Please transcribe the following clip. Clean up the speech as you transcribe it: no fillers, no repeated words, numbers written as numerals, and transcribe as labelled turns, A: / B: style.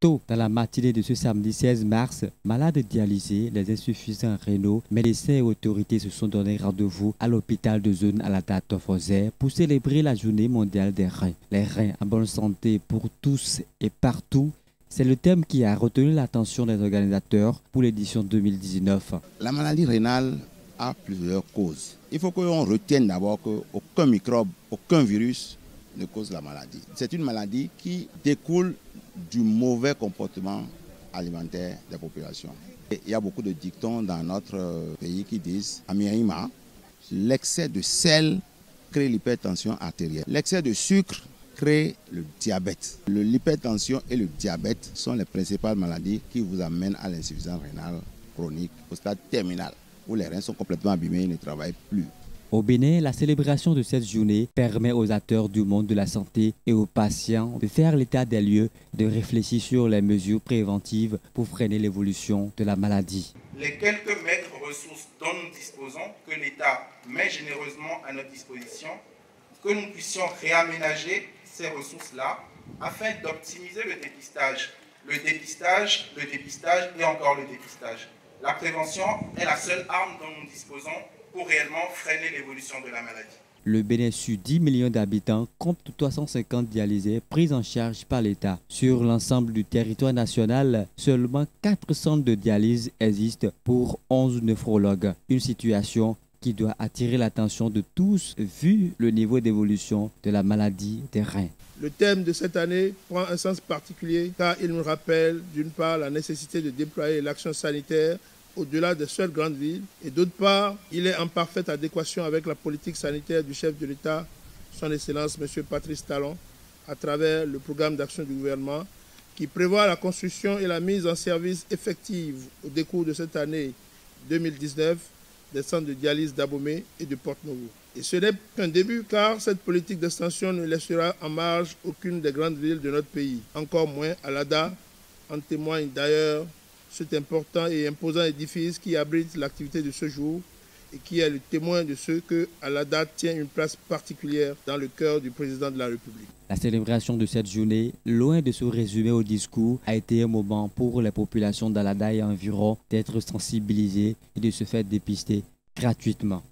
A: Tôt dans la matinée de ce samedi 16 mars, malades dialysés, les insuffisants rénaux, médecins et autorités se sont donné rendez-vous à l'hôpital de zone à la date Fosé pour célébrer la journée mondiale des reins. Les reins en bonne santé pour tous et partout, c'est le thème qui a retenu l'attention des organisateurs pour l'édition 2019.
B: La maladie rénale a plusieurs causes. Il faut qu'on retienne d'abord qu'aucun microbe, aucun virus ne cause la maladie. C'est une maladie qui découle du mauvais comportement alimentaire des populations. Et il y a beaucoup de dictons dans notre pays qui disent « Amirima, l'excès de sel crée l'hypertension artérielle. L'excès de sucre crée le diabète. L'hypertension et le diabète sont les principales maladies qui vous amènent à l'insuffisance rénale chronique au stade terminal, où les reins sont complètement abîmés et ne travaillent plus.
A: Au Bénin, la célébration de cette journée permet aux acteurs du monde de la santé et aux patients de faire l'état des lieux, de réfléchir sur les mesures préventives pour freiner l'évolution de la maladie.
C: Les quelques maigres ressources dont nous disposons, que l'État met généreusement à notre disposition, que nous puissions réaménager ces ressources-là afin d'optimiser le dépistage. Le dépistage et encore le dépistage. La prévention est la seule arme dont nous disposons pour réellement freiner l'évolution de la maladie.
A: Le Bénin, sur 10 millions d'habitants, compte 350 dialysés pris en charge par l'État. Sur l'ensemble du territoire national, seulement 4 centres de dialyse existent pour 11 néphrologues. Une situation qui doit attirer l'attention de tous vu le niveau d'évolution de la maladie des reins.
D: Le thème de cette année prend un sens particulier car il nous rappelle d'une part la nécessité de déployer l'action sanitaire au-delà des seules grandes villes et d'autre part, il est en parfaite adéquation avec la politique sanitaire du chef de l'État, son Excellence M. Patrice Talon, à travers le programme d'action du gouvernement qui prévoit la construction et la mise en service effective au décours de cette année 2019 des centres de dialyse d'Abomey et de Porte-Novo. Et ce n'est qu'un début car cette politique d'extension ne laissera en marge aucune des grandes villes de notre pays, encore moins Alada. En témoigne d'ailleurs cet important et imposant édifice qui abrite l'activité de ce jour et qui est le témoin de ce que Alada tient une place particulière dans le cœur du président de la République.
A: La célébration de cette journée, loin de se résumer au discours, a été un moment pour les populations d'Alada et environ d'être sensibilisées et de se faire dépister gratuitement.